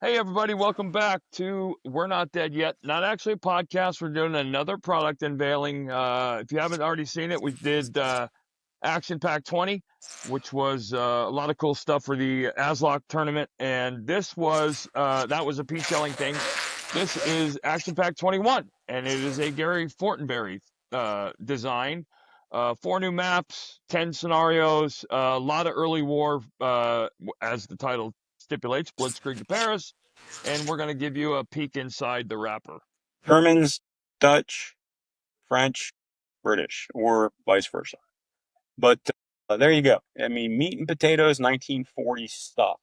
Hey everybody, welcome back to We're Not Dead Yet. Not actually a podcast. We're doing another product unveiling. If you haven't already seen it, we did Action Pack 20, which was a lot of cool stuff for the ASLOC tournament. And this was that was a P-selling thing. This is Action Pack 21, and it is a Gary Fortenberry design. 4 new maps, 10 scenarios, a lot of early war, as the title stipulates, Blitzkrieg to Paris, and we're going to give you a peek inside the wrapper. Germans, Dutch, French, British, or vice versa. But there you go. I mean, meat and potatoes, 1940 stuff.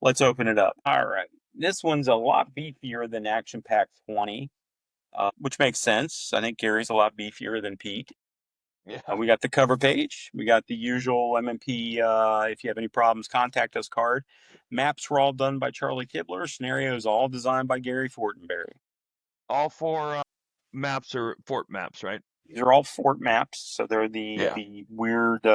Let's open it up. All right. This one's a lot beefier than Action Pack 20, which makes sense. I think Gary's a lot beefier than Pete. Yeah. We got the cover page. We got the usual MMP, if you have any problems, contact us card. Maps were all done by Charlie Kibler. Scenarios all designed by Gary Fortenberry. All 4 maps are fort maps, right? These are all fort maps, so they're the Yeah. weird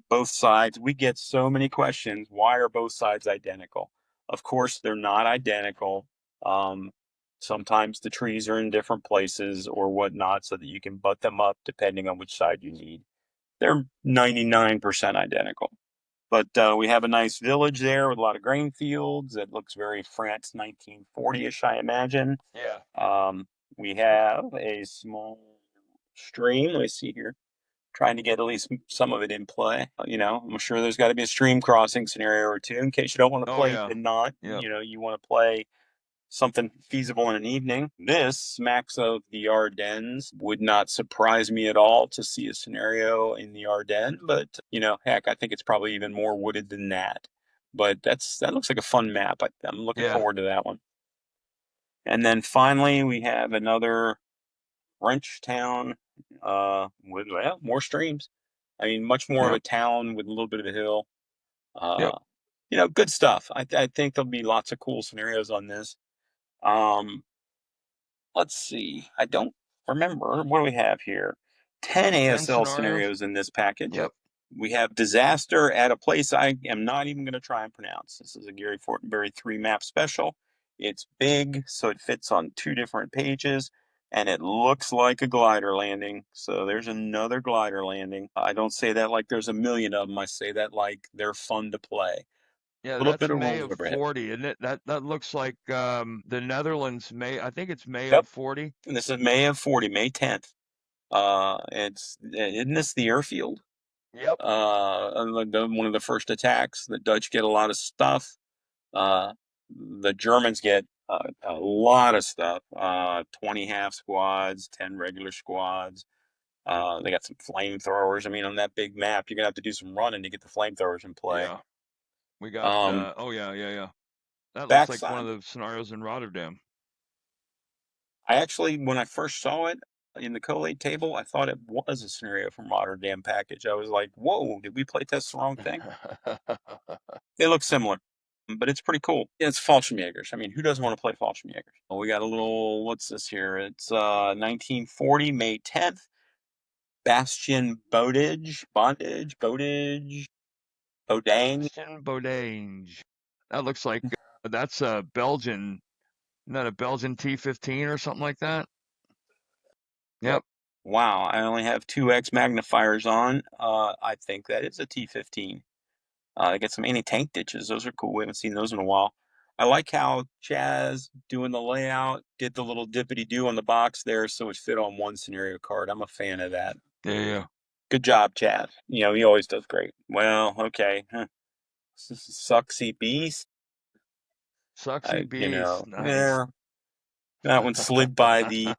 both sides. We get so many questions. Why are both sides identical? Of course, they're not identical. Um, Sometimes the trees are in different places or whatnot, so that you can butt them up depending on which side you need. They're 99% identical. But we have a nice village there with a lot of grain fields. It looks very France 1940-ish, I imagine. Yeah. Um, we have a small stream. Let's see here. Trying to get at least some of it in play. I'm sure there's got to be a stream crossing scenario or two in case you don't want to Oh play yeah. at night. Yep. You want to play something feasible in an evening. This smacks of the Ardennes. Would not surprise me at all to see a scenario in the Ardennes, but heck, I think it's probably even more wooded than that. But that looks like a fun map. I'm looking Yeah. forward to that one. And then finally, we have another French town with more streams. I mean, much more of Yep. a town with a little bit of a hill. Yep. Uh, good stuff. I think there'll be lots of cool scenarios on this. Um, let's see. I don't remember. What do we have here? 10 10 ASL scenarios. scenarios in this package. Yep. We have disaster at a place I am not even going to try and pronounce. This is a Gary Fortenberry 3 map special. It's big, so it fits on 2 different pages, and it looks like a glider landing. So there's another glider landing. I don't say that like there's a million of them. I say that like they're fun to play. Yeah, A little that's bit of May roll of overhead. 40, isn't it? That looks like the Netherlands May. I think it's May Yep. of 40. And this is May of 40, May 10th. Isn't this the airfield? Yep. One of the first attacks. The Dutch get a lot of stuff. The Germans get a lot of stuff. 20 half squads, 10 regular squads. They got some flamethrowers. I mean, on that big map, you're gonna have to do some running to get the flamethrowers in play. Yeah. We got Um, oh yeah, yeah, yeah. That looks like one of Backside, the scenarios in Rotterdam. I actually, when I first saw it in the collate table, I thought it was a scenario from Rotterdam package. I was like, whoa, did we play test the wrong thing? They look similar, but it's pretty cool. Yeah, it's Fallschirmjägers. I mean, who doesn't want to play Fallschirmjägers? Well, we got a little, what's this here? It's 1940, May 10th. Bastion Bodage, Bodang. Bastion Bodange. That looks like that's a Belgian, not a Belgian T-15 or something like that. Yep. Wow, I only have 2x magnifiers on. I think that is a T-15. I get some anti-tank ditches. Those are cool. We haven't seen those in a while. I like how Chaz doing the layout did the little dippity-do on the box there so it fit on one scenario card. I'm a fan of that. Yeah. Good job, Chaz. He always does great. Well, okay. Sucksy Beast. Sucksy Beast. Nice. Yeah, that one slid by the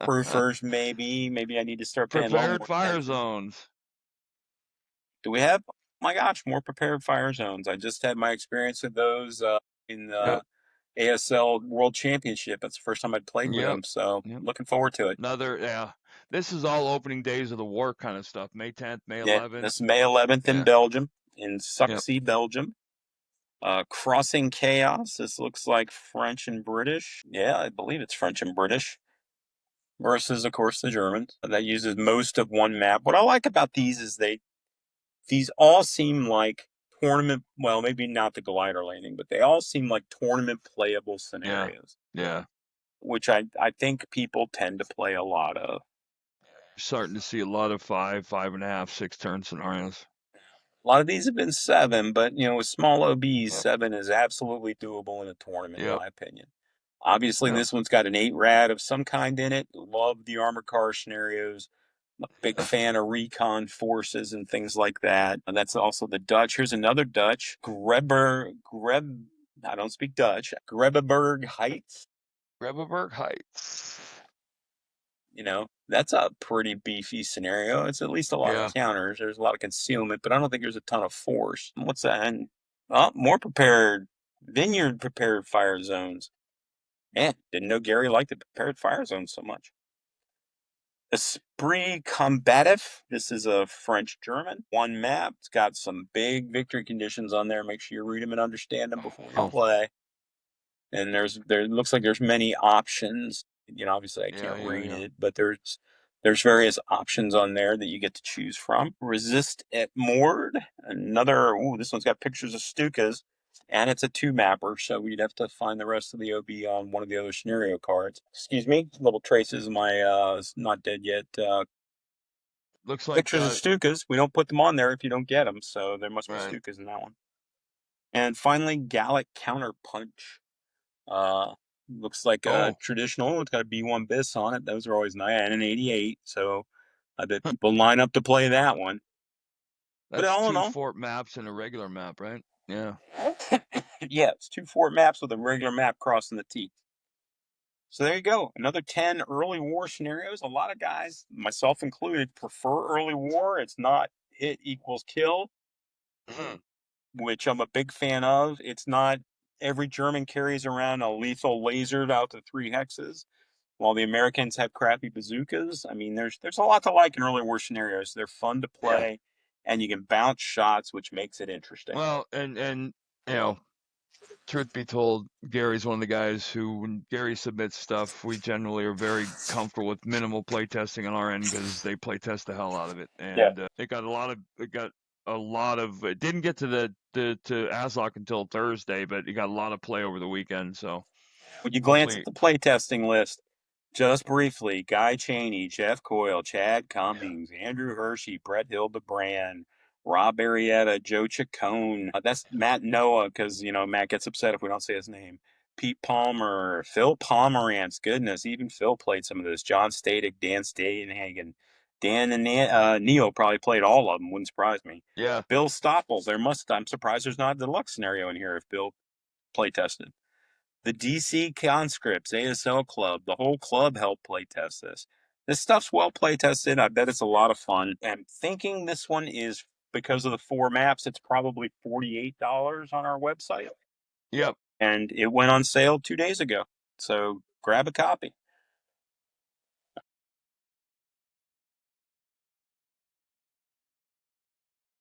proofers, maybe. Maybe I need to start paying a little Prepared more fire attention. zones. Do we have, oh my gosh, more prepared fire zones? I just had my experience with those in the Yep. ASL World Championship. That's the first time I'd played with Yep. them, so Yep. looking forward to it. Another, yeah. This is all opening days of the war kind of stuff. May 10th, May Yeah, 11th. this is May 11th in Yeah. Belgium, in Yep. Sucksy, Belgium. Crossing Chaos. This looks like French and British. Yeah, I believe it's French and British. Versus, of course, the Germans. That uses most of one map. What I like about these is these all seem like tournament, well, maybe not the glider landing, but they all seem like tournament playable Yeah. scenarios, Yeah. which I think people tend to play a lot of. Starting to see a lot of 5, 5.5, 6 turn scenarios. A lot of these have been 7, but with small OBs, Yep. 7 is absolutely doable in a tournament, in Yep. my opinion. Obviously, Yep. this one's got an 8 rad of some kind in it. Love the armored car scenarios. I'm a big fan of recon forces and things like that. And that's also the Dutch. Here's another Dutch. I don't speak Dutch. Grebeberg Heights. Revelberg Heights. That's a pretty beefy scenario. It's at least a lot of Yeah. counters. There's a lot of concealment, but I don't think there's a ton of force. What's that? And more prepared vineyard prepared fire zones. Didn't know Gary liked the prepared fire zones so much. Esprit combatif. This is a French German. One map. It's got some big victory conditions on there. Make sure you read them and understand them before you play. And there looks like there's many options. Obviously I can't read it, but there's various options on there that you get to choose from. Resist at Mord. This one's got pictures of Stukas, and it's a 2-mapper, so we'd have to find the rest of the OB on one of the other scenario cards. Excuse me, little traces of my not dead yet. Looks like Pictures of Stukas. We don't put them on there if you don't get them, so there must be right. Stukas in that one. And finally, Gallic Counterpunch. Looks like a traditional. It's got a B1 bis on it. Those are always nice, and an 88. So I bet people line up to play that one. But That's all in 2 all, fort maps and a regular map, right? Yeah. yeah, it's 2 fort maps with a regular map crossing the T. So there you go. Another 10 early war scenarios. A lot of guys, myself included, prefer early war. It's not hit equals kill, which I'm a big fan of. It's not every German carries around a lethal laser out to 3 hexes, while the Americans have crappy bazookas. I mean, there's a lot to like in early war scenarios. They're fun to play, and you can bounce shots, which makes it interesting. Well, and truth be told, Gary's one of the guys who, when Gary submits stuff, we generally are very comfortable with minimal playtesting on our end because they playtest the hell out of it, and it got a lot of. It didn't get to the to ASLOC until Thursday, but it got a lot of play over the weekend. So When you glance at the playtesting list, just briefly, Guy Cheney, Jeff Coyle, Chad Cummings, Andrew Hershey, Brett Hildebrand, Rob Arrieta, Joe Chacon. That's Matt Noah, because, Matt gets upset if we don't say his name. Pete Palmer, Phil Pomerantz. Goodness, even Phil played some of this. John Static, Dan Stadenhagen. Dan and Neil probably played all of them. Wouldn't surprise me. yeah, Bill Stoppel. I'm surprised there's not a deluxe scenario in here if Bill playtested. The DC Conscripts ASL Club, the whole club helped playtest this. This stuff's well playtested. I bet it's a lot of fun. I'm thinking this one is, because of the 4 maps, it's probably $48 on our website. yep. And it went on sale 2 days ago. So grab a copy.